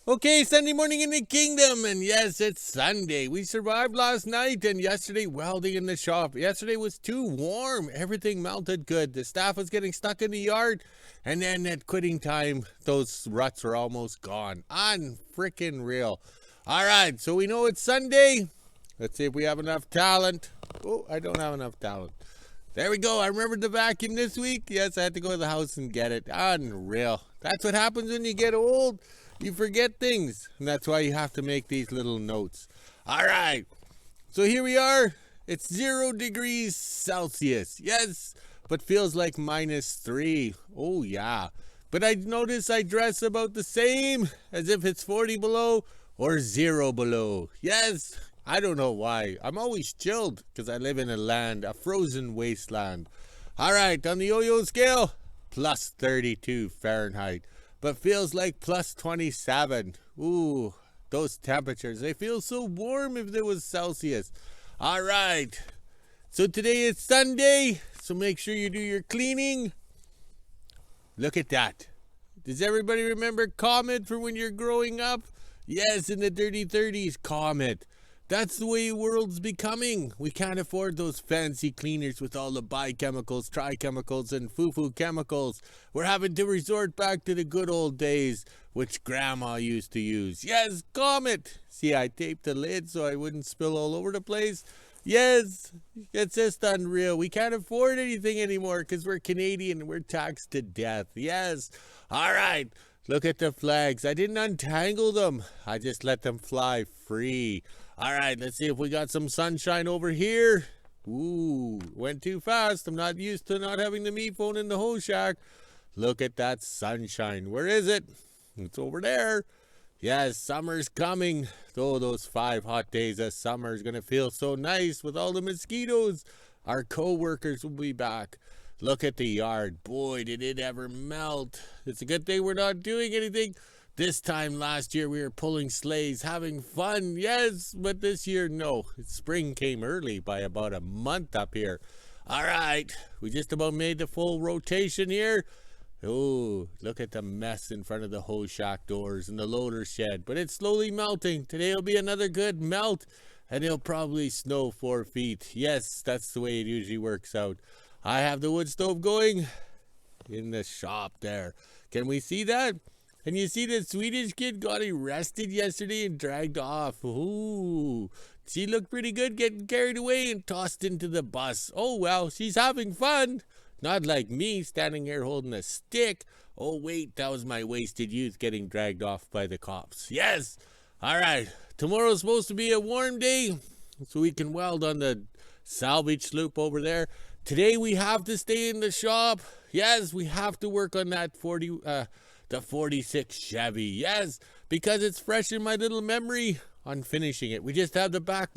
Okay, Sunday morning in the kingdom, and yes, it's Sunday. We survived last night and yesterday welding in the shop. Yesterday was too warm. Everything melted good. The staff was getting stuck in the yard, and then at quitting time, those ruts were almost gone. Unfreaking real. All right, so we know it's Sunday. Let's see if we have enough talent. Oh, I don't have enough talent. There we go. I remembered the vacuum this week. Yes, I had to go to the house and get it. Unreal. That's what happens when you get old. You forget things, and that's why you have to make these little notes. All right, so here we are. It's 0 degrees Celsius. Yes, but feels like -3. Oh, yeah. But I notice I dress about the same as if it's 40 below or 0 below. Yes, I don't know why. I'm always chilled because I live in a frozen wasteland. All right, on the yo-yo scale, +32 Fahrenheit. But feels like +27. Ooh, those temperatures. They feel so warm if there was Celsius. All right. So today is Sunday. So make sure you do your cleaning. Look at that. Does everybody remember Comet from when you're growing up? Yes, in the dirty 30s, Comet. That's the way the world's becoming. We can't afford those fancy cleaners with all the bichemicals, trichemicals, and foo-foo chemicals. We're having to resort back to the good old days, which Grandma used to use. Yes, Comet. See, I taped the lid so I wouldn't spill all over the place. Yes, it's just unreal. We can't afford anything anymore because we're Canadian and we're taxed to death. Yes. All right. Look at the flags. I didn't untangle them. I just let them fly free. All right, let's see if we got some sunshine over here. Ooh, went too fast. I'm not used to not having the meat phone in the whole shack. Look at that sunshine. Where is it? It's over there. Yes, summer's coming. Oh, those 5 hot days of summer is going to feel so nice with all the mosquitoes. Our co-workers will be back. Look at the yard. Boy, did it ever melt. It's a good thing we're not doing anything. This time last year, we were pulling sleighs, having fun, yes, but this year, no. Spring came early by about a month up here. All right, we just about made the full rotation here. Oh, look at the mess in front of the hose shack doors and the loader shed, but it's slowly melting. Today will be another good melt, and it'll probably snow 4 feet. Yes, that's the way it usually works out. I have the wood stove going in the shop there. Can we see that? And you see the Swedish kid got arrested yesterday and dragged off. Ooh, she looked pretty good getting carried away and tossed into the bus. Oh, well, she's having fun. Not like me standing here holding a stick. Oh, wait, that was my wasted youth getting dragged off by the cops. Yes. All right. Tomorrow's supposed to be a warm day so we can weld on the salvage sloop over there. Today we have to stay in the shop. Yes, we have to work on that the 46 Chevy. Yes, because it's fresh in my little memory on finishing it. We just have the back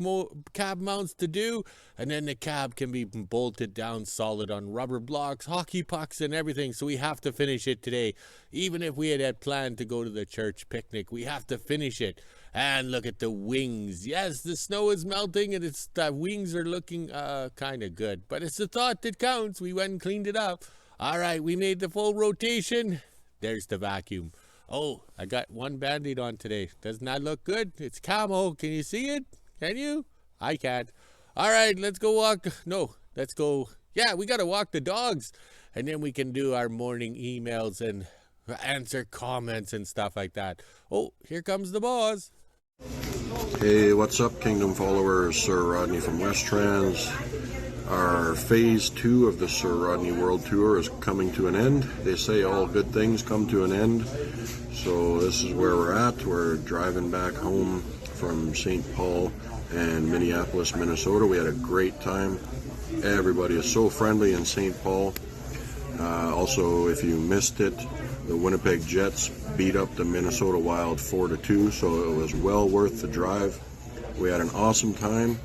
cab mounts to do, and then the cab can be bolted down solid on rubber blocks, hockey pucks, and everything. So we have to finish it today. Even if we had planned to go to the church picnic, we have to finish it. And look at the wings. Yes, the snow is melting, and the wings are looking kind of good. But it's the thought that counts. We went and cleaned it up. All right, we made the full rotation. There's the vacuum. Oh, I got one Band-Aid on today. Doesn't that look good? It's camo. Can you see it? Can you? I can't. All right, let's go walk. No, let's go. Yeah, we got to walk the dogs. And then we can do our morning emails and answer comments and stuff like that. Oh, here comes the boss. Hey, what's up, Kingdom followers? Sir Rodney from West Trans. Our phase 2 of the Sir Rodney World Tour is coming to an end. They say all good things come to an end. So this is where we're at. We're driving back home from St. Paul and Minneapolis, Minnesota. We had a great time. Everybody is so friendly in St. Paul. Also, if you missed it, the Winnipeg Jets beat up the Minnesota Wild 4-2, so it was well worth the drive. We had an awesome time,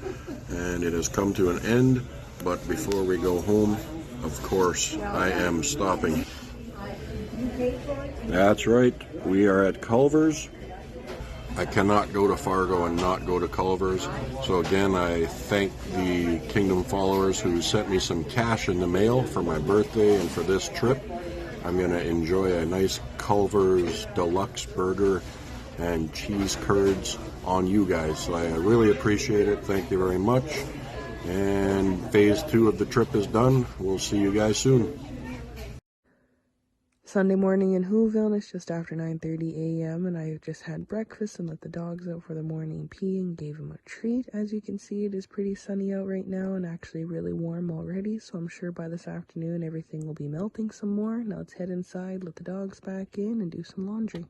and it has come to an end. But before we go home, of course, I am stopping. That's right, we are at Culver's. I cannot go to Fargo and not go to Culver's. So again, I thank the Kingdom followers who sent me some cash in the mail for my birthday and for this trip. I'm going to enjoy a nice Culver's deluxe burger and cheese curds on you guys. So I really appreciate it. Thank you very much. And phase 2 of the trip is done. We'll see you guys soon. Sunday morning in Hillvale, and it's just after 9:30 a.m. and I just had breakfast and let the dogs out for the morning pee and gave them a treat. As you can see, it is pretty sunny out right now and actually really warm already, so I'm sure by this afternoon everything will be melting some more. Now let's head inside, let the dogs back in, and do some laundry.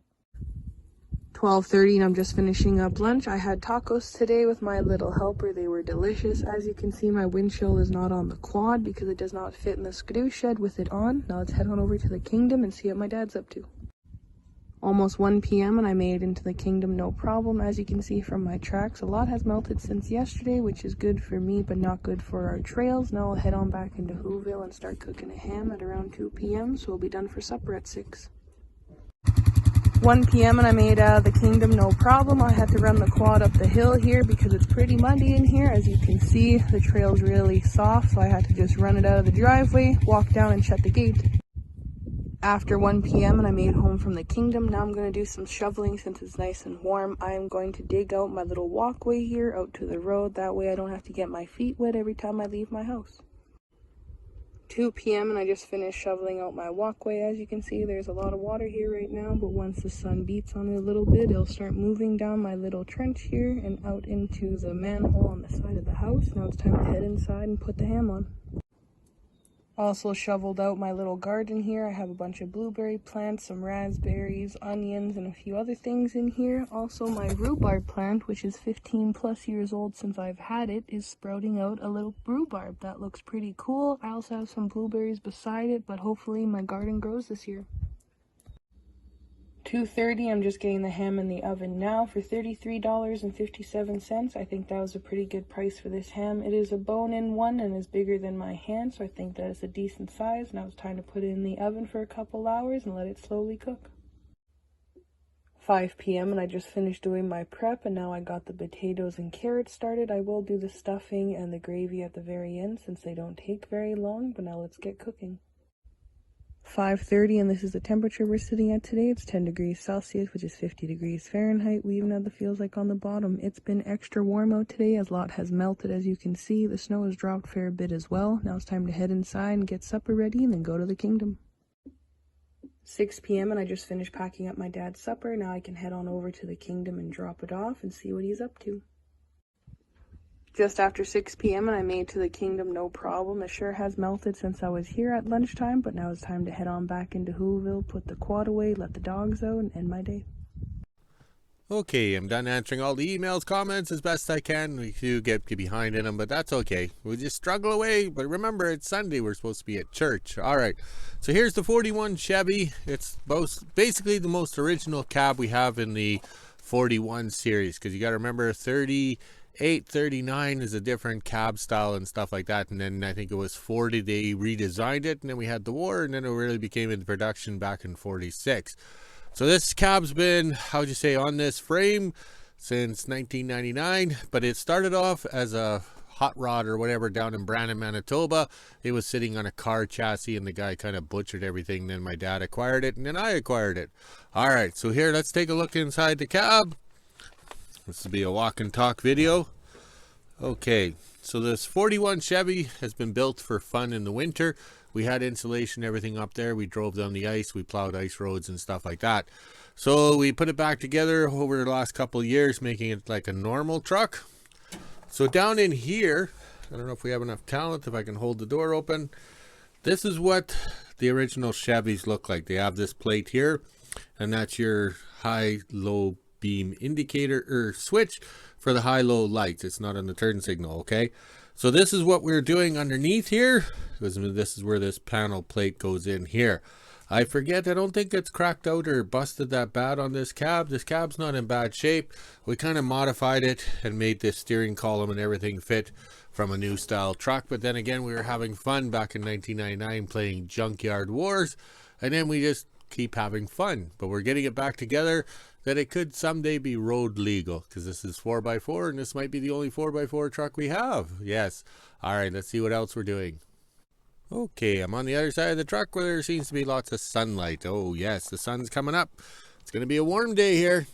12:30 and I'm just finishing up lunch. I had tacos today with my little helper. They were delicious. As you can see, my windshield is not on the quad because it does not fit in the skidoo shed with it on. Now let's head on over to the kingdom and see what my dad's up to. Almost 1 p.m. and I made it into the kingdom no problem. As you can see from my tracks, a lot has melted since yesterday, which is good for me but not good for our trails. Now I'll head on back into Whoville and start cooking a ham at around 2 p.m. so we'll be done for supper at 6. 1 p.m. and I made the kingdom no problem. I had to run the quad up the hill here because it's pretty muddy in here. As you can see, the trail's really soft, so I had to just run it out of the driveway, walk down and shut the gate. After 1 p.m. and I made home from the kingdom. Now I'm going to do some shoveling since it's nice and warm. I am going to dig out my little walkway here out to the road. That way I don't have to get my feet wet every time I leave my house. 2 p.m. and I just finished shoveling out my walkway. As you can see, there's a lot of water here right now, but once the sun beats on it a little bit, it'll start moving down my little trench here and out into the manhole on the side of the house. Now it's time to head inside and put the ham on. Also shoveled out my little garden here. I have a bunch of blueberry plants, some raspberries, onions, and a few other things in here. Also my rhubarb plant, which is 15 plus years old since I've had it, is sprouting out a little rhubarb. That looks pretty cool. I also have some blueberries beside it, but hopefully my garden grows this year. 2:30, I'm just getting the ham in the oven now for $33.57. I think that was a pretty good price for this ham. It is a bone-in one and is bigger than my hand, so I think that is a decent size. Now it's time to put it in the oven for a couple hours and let it slowly cook. 5 p.m. and I just finished doing my prep, and now I got the potatoes and carrots started. I will do the stuffing and the gravy at the very end since they don't take very long, but now let's get cooking. 5:30 and this is the temperature we're sitting at today. It's 10 degrees Celsius, which is 50 degrees Fahrenheit. We even have the feels like on the bottom. It's been extra warm out today as a lot has melted, as you can see. The snow has dropped a fair bit as well. Now it's time to head inside and get supper ready and then go to the kingdom. 6 p.m. and I just finished packing up my dad's supper. Now I can head on over to the kingdom and drop it off and see what he's up to. Just after 6 p.m. and I made it to the kingdom no problem. It sure has melted since I was here at lunchtime, but now it's time to head on back into Whoville, put the quad away, let the dogs out, and end my day. Okay, I'm done answering all the emails, comments as best I can. We do get behind in them, but that's okay. We just struggle away, but remember, it's Sunday. We're supposed to be at church. All right, so here's the 41 Chevy. It's basically the most original cab we have in the 41 series, because you got to remember 38, 39 is a different cab style and stuff like that, and then I think it was 40 they redesigned it, and then we had the war, and then it really became into production back in 46. So this cab's been, how would you say, on this frame since 1999, but it started off as a hot rod or whatever down in Brandon, Manitoba. It was sitting on a car chassis, and the guy kind of butchered everything. Then my dad acquired it, and then I acquired it. All right, so here, let's take a look inside the cab. This will be a walk and talk video. Okay, so this 41 Chevy has been built for fun in the winter. We had insulation, everything up there. We drove down the ice. We plowed ice roads and stuff like that. So we put it back together over the last couple of years, making it like a normal truck. So down in here, I don't know if we have enough talent, if I can hold the door open. This is what the original Chevys look like. They have this plate here, and that's your high-low beam indicator or switch for the high-low lights. It's not on the turn signal, okay? So this is what we're doing underneath here, because this is where this panel plate goes in here. I forget, I don't think it's cracked out or busted that bad on this cab. This cab's not in bad shape. We kind of modified it and made this steering column and everything fit from a new style truck. But then again, we were having fun back in 1999 playing Junkyard Wars, and then we just keep having fun. But we're getting it back together that it could someday be road legal, because this is 4x4 and this might be the only 4x4 truck we have. Yes. All right, let's see what else we're doing. Okay, I'm on the other side of the truck where there seems to be lots of sunlight. Oh yes, the sun's coming up. It's going to be a warm day here.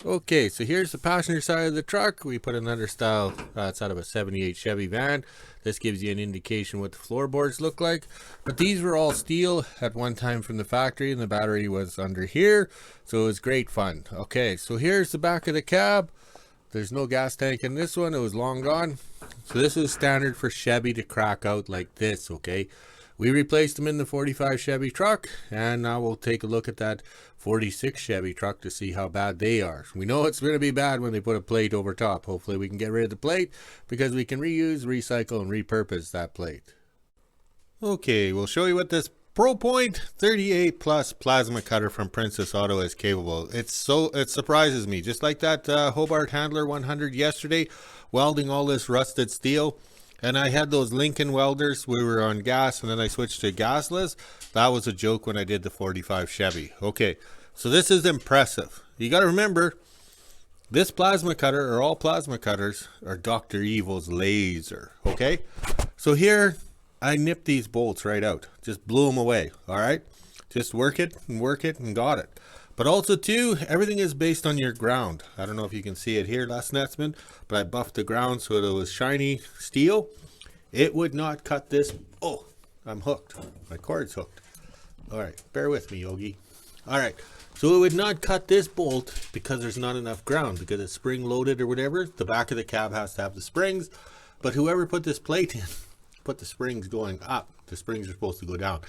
Okay, so here's the passenger side of the truck. We put another style, it's out of a 78 Chevy van. This gives you an indication what the floorboards look like. But these were all steel at one time from the factory, and the battery was under here. So it was great fun. Okay, so here's the back of the cab. There's no gas tank in this one. It was long gone. So this is standard for Chevy to crack out like this, okay? We replaced them in the 45 Chevy truck, and now we'll take a look at that 46 Chevy truck to see how bad they are. We know it's going to be bad when they put a plate over top. Hopefully we can get rid of the plate because we can reuse, recycle, and repurpose that plate. Okay, we'll show you what this ProPoint 38 Plus plasma cutter from Princess Auto is capable. It surprises me, just like that Hobart Handler 100 yesterday, welding all this rusted steel. And I had those Lincoln welders. We were on gas, and then I switched to gasless. That was a joke when I did the 45 Chevy. Okay, so this is impressive. You got to remember, this plasma cutter, or all plasma cutters, are Dr. Evil's laser. Okay, so here I nipped these bolts right out. Just blew them away. All right, just work it and got it. But also too, everything is based on your ground. I don't know if you can see it here, last Netsman, but I buffed the ground so it was shiny steel. It would not cut this. Oh, I'm hooked. My cord's hooked. All right, bear with me, Yogi. All right, so it would not cut this bolt because there's not enough ground, because it's spring loaded or whatever. The back of the cab has to have the springs, but whoever put this plate in put the springs going up. The springs are supposed to go down.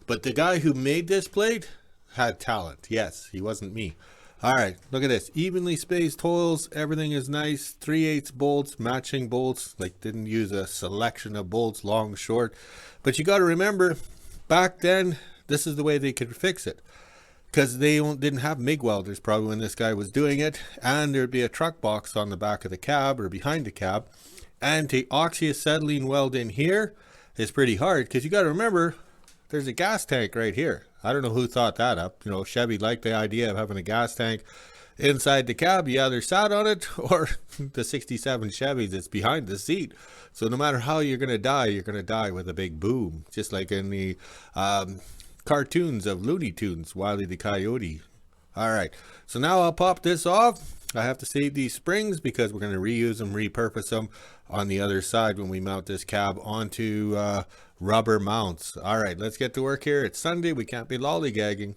But the guy who made this plate had talent. Yes, he wasn't me. All right, look at this. Evenly spaced holes. Everything is nice. 3/8 bolts, matching bolts. Like, didn't use a selection of bolts, long, short. But you got to remember, back then, this is the way they could fix it. Because they didn't have Mig Welders probably when this guy was doing it. And there'd be a truck box on the back of the cab or behind the cab. And to oxyacetylene weld in here is pretty hard. Because you got to remember, there's a gas tank right here. I don't know who thought that up. You know, Chevy liked the idea of having a gas tank inside the cab. You either sat on it, or the 67 Chevy that's behind the seat. So no matter how you're going to die with a big boom. Just like in the cartoons of Looney Tunes, Wile E. the Coyote. All right, so now I'll pop this off. I have to save these springs because we're going to reuse them, repurpose them on the other side when we mount this cab onto rubber mounts. All right, let's get to work here. It's Sunday. We can't be lollygagging.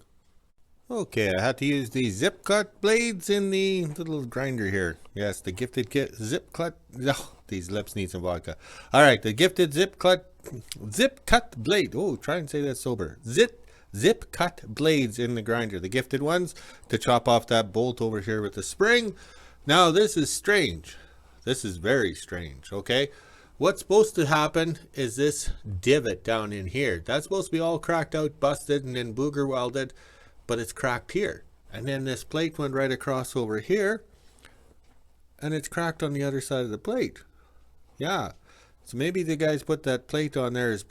Okay, I had to use the zip cut blades in the little grinder here. Yes, the gifted zip cut. Oh, these lips need some vodka. All right, the gifted zip cut blade. Oh, try and say that sober. Zip cut blades in the grinder, the gifted ones, to chop off that bolt over here with the spring. Now this is strange. This is very strange. Okay, what's supposed to happen is this divot down in here. That's supposed to be all cracked out, busted, and then booger welded, but it's cracked here. And then this plate went right across over here, and it's cracked on the other side of the plate. Yeah, so maybe the guys put that plate on there as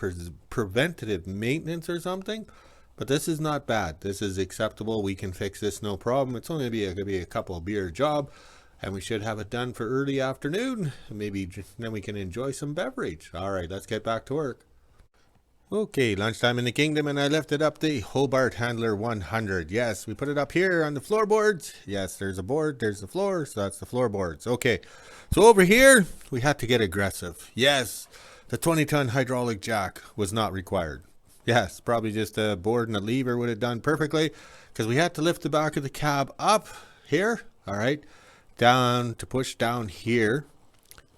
preventative maintenance or something. But this is not bad. This is acceptable. We can fix this, no problem. It's only going to be a couple of beer job, and we should have it done for early afternoon. Maybe then we can enjoy some beverage. All right, let's get back to work. Okay, lunchtime in the kingdom, and I lifted up the Hobart Handler 100. Yes, we put it up here on the floorboards. Yes, there's a board, there's the floor, so that's the floorboards. Okay, so over here, we had to get aggressive. Yes, the 20-ton hydraulic jack was not required. Yes, probably just a board and a lever would have done perfectly, because we had to lift the back of the cab up here, all right, down to push down here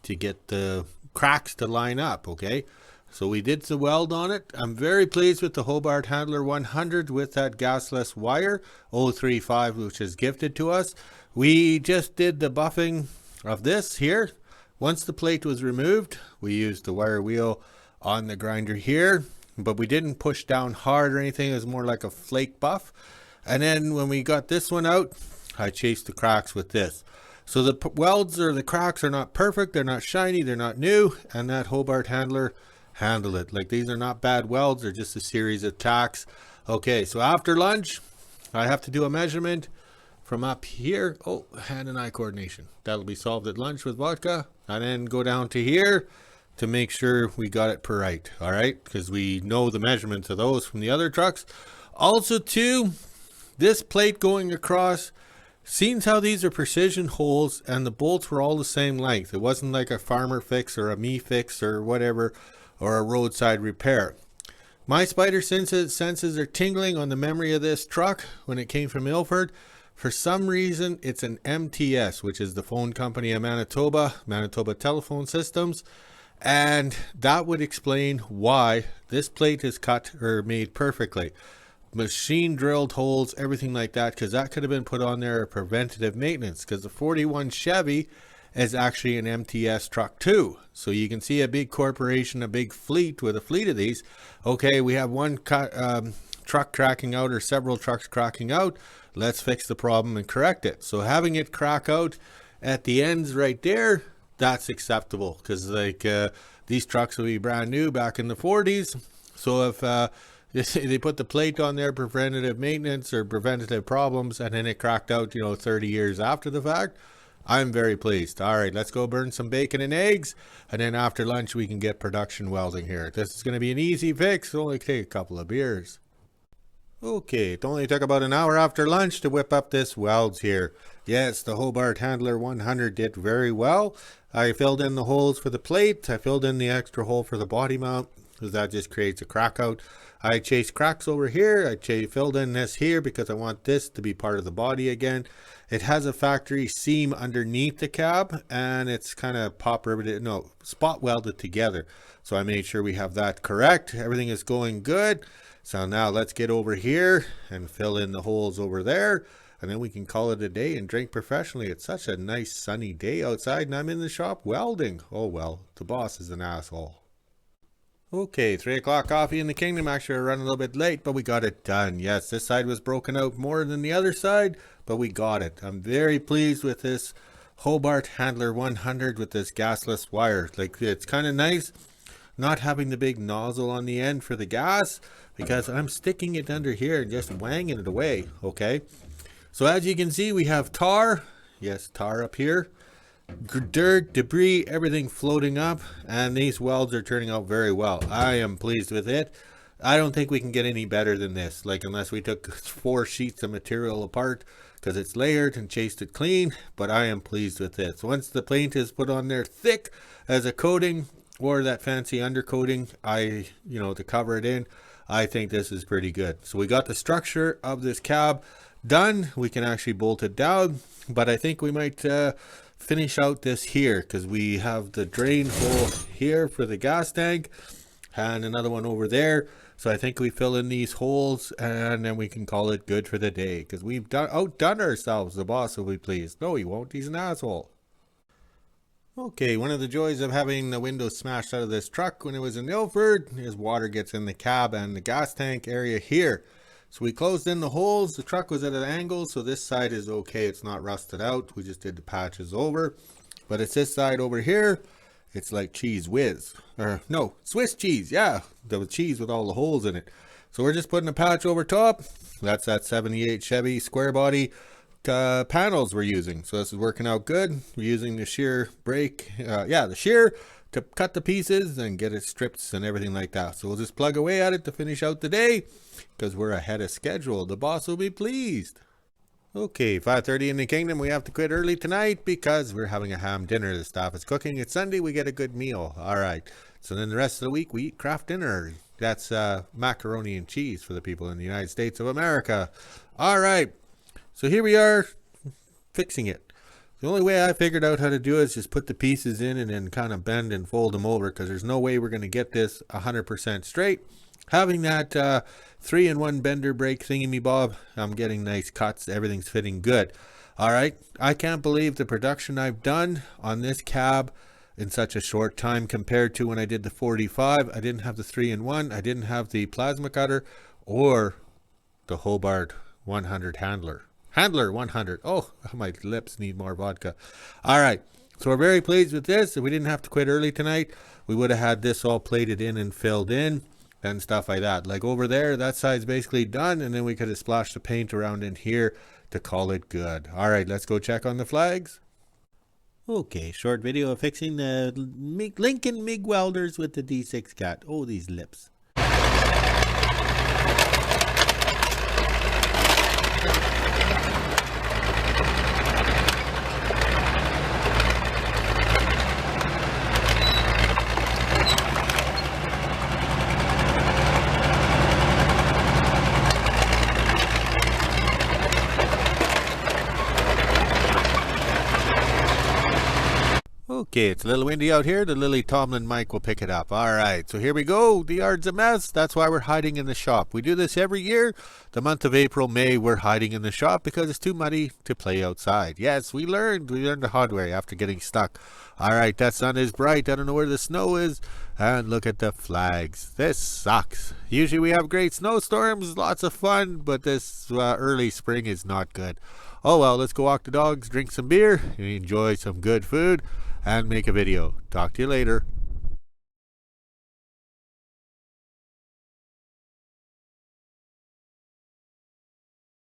to get the cracks to line up, okay? So we did the weld on it. I'm very pleased with the Hobart Handler 100 with that gasless wire 035, which is gifted to us. We just did the buffing of this here. Once the plate was removed, we used the wire wheel on the grinder here. But we didn't push down hard or anything. It was more like a flake buff. And then when we got this one out, I chased the cracks with this. So the welds or the cracks are not perfect. They're not shiny. They're not new. And that Hobart Handler handled it. Like, these are not bad welds. They're just a series of tacks. Okay, so after lunch, I have to do a measurement from up here. Oh, hand and eye coordination. That'll be solved at lunch with vodka. And then go down to here to make sure we got it per right, all right? Because we know the measurements of those from the other trucks. Also, too, this plate going across, Seeing how these are precision holes and the bolts were all the same length. It wasn't like a farmer fix or a me fix or whatever, or a roadside repair. My spider senses are tingling on the memory of this truck when it came from Ilford. For some reason, it's an MTS, which is the phone company of Manitoba, Manitoba Telephone Systems. And that would explain why this plate is cut or made perfectly. Machine drilled holes, everything like that, because that could have been put on there as preventative maintenance, because the 41 Chevy is actually an MTS truck too. So you can see a big corporation, a big fleet with a fleet of these. Okay, we have one truck cracking out or several trucks cracking out. Let's fix the problem and correct it. So having it crack out at the ends right there, that's acceptable, because like these trucks will be brand new back in the 40s. So if they put the plate on there, preventative maintenance or preventative problems, and then it cracked out, 30 years after the fact, I'm very pleased. All right, let's go burn some bacon and eggs, and then after lunch we can get production welding here. This is going to be an easy fix. It'll only take a couple of beers. Okay, it only took about an hour after lunch to whip up this welds here. Yes, the Hobart Handler 100 did very well. I filled in the holes for the plate. I filled in the extra hole for the body mount, because that just creates a crack out. I chased cracks over here. I filled in this here because I want this to be part of the body again. It has a factory seam underneath the cab, and it's kind of spot welded together. So I made sure we have that correct. Everything is going good. So now let's get over here and fill in the holes over there, and then we can call it a day and drink professionally. It's such a nice sunny day outside, and I'm in the shop welding. Oh well, the boss is an asshole. Okay, 3 o'clock coffee in the kingdom. Actually, we're running a little bit late, but we got it done. Yes, this side was broken out more than the other side, but we got it. I'm very pleased with this Hobart Handler 100 with this gasless wire. Like, it's kind of nice not having the big nozzle on the end for the gas, because I'm sticking it under here and just wanging it away. Okay, so as you can see, we have tar. Yes, tar up here. Dirt, debris, everything floating up, and these welds are turning out very well. I am pleased with it. I don't think we can get any better than this, like unless we took 4 sheets of material apart, because it's layered and chased it clean. But I am pleased with this. Once the paint is put on there thick as a coating or that fancy undercoating, to cover it in, I think this is pretty good. So we got the structure of this cab done. We can actually bolt it down, but I think we might finish out this here, because we have the drain hole here for the gas tank and another one over there. So I think we fill in these holes and then we can call it good for the day, because we've outdone ourselves. The boss will be pleased. No, he won't. He's an asshole. Okay, one of the joys of having the windows smashed out of this truck when it was in Ilford is water gets in the cab and the gas tank area here. So we closed in the holes. The truck was at an angle, so this side is okay. It's not rusted out. We just did the patches over. But it's this side over here. It's like cheese whiz. Or no, Swiss cheese. Yeah, the cheese with all the holes in it. So we're just putting a patch over top. That's that 78 Chevy square body panels we're using. So this is working out good. We're using the shear brake. The shear to cut the pieces and get it stripped and everything like that. So we'll just plug away at it to finish out the day, because we're ahead of schedule. The boss will be pleased. Okay, 5:30 in the kingdom. We have to quit early tonight because we're having a ham dinner. The staff is cooking. It's Sunday. We get a good meal. All right. So then the rest of the week we eat craft dinner. That's macaroni and cheese for the people in the United States of America. All right. So here we are fixing it. The only way I figured out how to do it is just put the pieces in and then kind of bend and fold them over, because there's no way we're going to get this 100% straight. Having that 3-in-1 bender brake thingy-me-bob, I'm getting nice cuts. Everything's fitting good. All right. I can't believe the production I've done on this cab in such a short time compared to when I did the 45. I didn't have the 3-in-1. I didn't have the plasma cutter or the Hobart 100 Handler. Handler 100. Oh, my lips need more vodka. All right. So we're very pleased with this. If we didn't have to quit early tonight, we would have had this all plated in and filled in and stuff like that. Like over there, that side's basically done. And then we could have splashed the paint around in here to call it good. All right, let's go check on the flags. Okay, short video of fixing the Lincoln Mig Welders with the D6 cat. Oh, these lips. Okay, it's a little windy out here. The Lily Tomlin mic will pick it up. All right, so here we go. The yard's a mess. That's why we're hiding in the shop. We do this every year. The month of April, May, we're hiding in the shop because it's too muddy to play outside. Yes, we learned the hard way after getting stuck. All right, that sun is bright. I don't know where the snow is. And look at the flags. This sucks. Usually we have great snowstorms, lots of fun, but this early spring is not good. Oh well, let's go walk the dogs, drink some beer, enjoy some good food, and make a video. Talk to you later.